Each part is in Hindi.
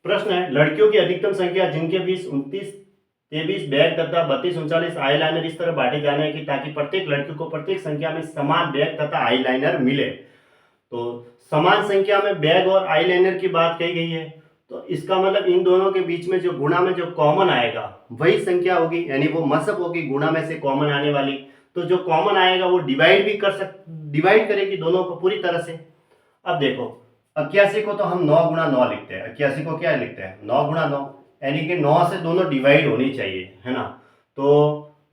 प्रश्न है, लड़कियों की अधिकतम संख्या जिनके बीच 29, 23 बैग तथा 32, 39 आईलाइनर इस तरह बांटे जाने हैं कि ताकि प्रत्येक लड़की को प्रत्येक संख्या में समान बैग तथा आईलाइनर मिले। तो समान संख्या में बैग और आईलाइनर की बात कही गई है, तो इसका मतलब इन दोनों के बीच में जो गुणा में जो कॉमन आएगा वही संख्या होगी, यानी वो मसब होगी गुणा में से कॉमन आने वाली। तो जो कॉमन आएगा वो डिवाइड करेगी दोनों को पूरी तरह से। अब देखो 81 को तो हम 9 गुणा 9 लिखते हैं, 81 को क्या लिखते हैं 9 गुणा 9, यानी कि 9 से दोनों डिवाइड होनी चाहिए, है ना। तो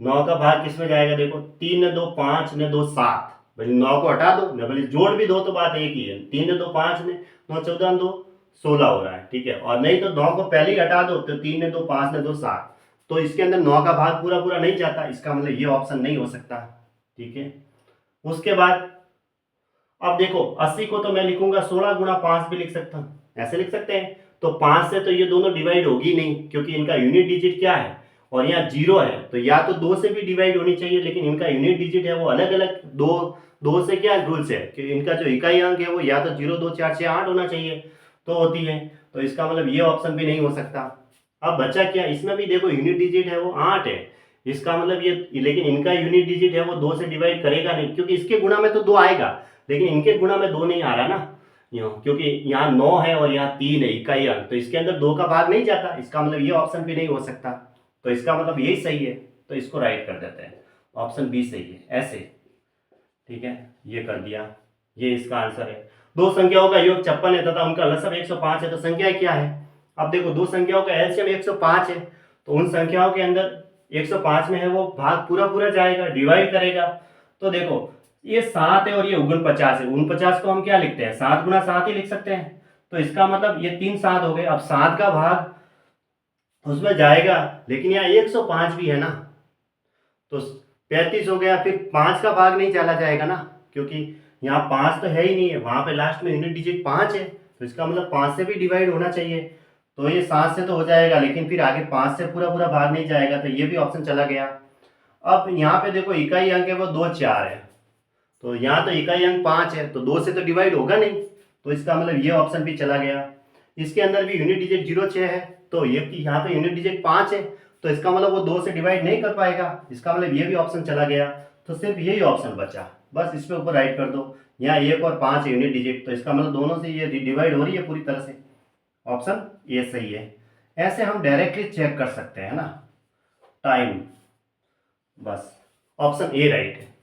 9 का भाग किस में जाएगा, देखो 3 ने 2 5 ने 2 7, भले 9 को हटा दो न भले जोड़ भी दो तो बात एक ही है, 3 ने 2 5 ने 9 14 ने 2 16 हो रहा है, ठीक है। और नहीं तो 9 को पहले ही हटा दो तो 3 ने 2 5 ने 2 7, तो इसके अंदर 9 का भाग पूरा पूरा नहीं जाता, इसका मतलब ये ऑप्शन नहीं हो सकता, ठीक है। उसके बाद अब देखो 80 को तो मैं लिखूंगा 16 गुणा 5 भी लिख सकता हूं, ऐसे लिख सकते हैं। तो 5 से तो ये दोनों डिवाइड होगी नहीं, क्योंकि इनका यूनिट डिजिट क्या है और यहाँ 0 है, तो या तो 2 से भी डिवाइड होनी चाहिए, लेकिन इनका यूनिट डिजिट है वो अलग अलग, दो से क्या रूल्स है कि इनका जो इकाई अंक है वो या तो 0 2 4 6 8 होना चाहिए, तो होती है। तो इसका मतलब ये ऑप्शन भी नहीं हो सकता। अब बचा क्या, इसमें भी देखो यूनिट डिजिट है वो 8 है, इसका मतलब ये, लेकिन इनका यूनिट डिजिट है वो 2 से डिवाइड करेगा नहीं, क्योंकि इसके गुणा में तो 2 आएगा, लेकिन इनके गुणा में 2 नहीं आ रहा ना, क्योंकि यहाँ 9 है और यहाँ 3 है इकाई अंक, तो इसके अंदर 2 का भाग नहीं जाता, इसका मतलब ये ऑप्शन भी नहीं हो सकता। तो इसका मतलब यही सही है, तो इसको राइट कर देते हैं, ऑप्शन बी सही है ऐसे, ठीक है। ये कर दिया, ये इसका आंसर है। दो संख्याओं का योग 56 है तथा उनका लसब 105 है, तो संख्या क्या है। अब देखो दो संख्याओं का एलसीएम 105 है, तो उन संख्याओं के अंदर 105 में है वो भाग पूरा पूरा जाएगा, डिवाइड करेगा। तो देखो ये 7 है और ये 49 है, 49 को हम क्या लिखते हैं 7 गुणा 7 ही लिख सकते हैं, तो इसका मतलब ये 3 7 हो गए। अब 7 का भाग उसमें जाएगा, लेकिन यहाँ 105 भी है ना, तो 35 हो गया, फिर 5 का भाग नहीं चला जाएगा ना, क्योंकि यहाँ 5 तो है ही नहीं है, वहां पे लास्ट में यूनिट डिजिट 5 है, तो इसका मतलब 5 से भी डिवाइड होना चाहिए। तो ये 7 से तो हो जाएगा, लेकिन फिर आगे 5 से पूरा पूरा भाग नहीं जाएगा, तो ये भी ऑप्शन चला गया। अब यहाँ पे देखो इकाई अंक है वो 2 4 है, तो यहाँ तो इकाई अंक 5 है, तो 2 से तो डिवाइड होगा नहीं, तो इसका मतलब ये ऑप्शन भी चला गया। इसके अंदर भी यूनिट डिजिट 0 6 है, तो ये यहाँ पे यूनिट डिजिट 5 है, तो इसका मतलब वो 2 से डिवाइड नहीं कर पाएगा, इसका मतलब ये भी ऑप्शन चला गया। तो सिर्फ यही ऑप्शन बचा, बस इस पे ऊपर राइट कर दो। यहाँ 1 और 5 है यूनिट डिजिट, तो इसका मतलब दोनों से ये डिवाइड हो रही है पूरी तरह से, ऑप्शन ये सही है। ऐसे हम डायरेक्टली चेक कर सकते हैं ना टाइम, बस ऑप्शन ए राइट है।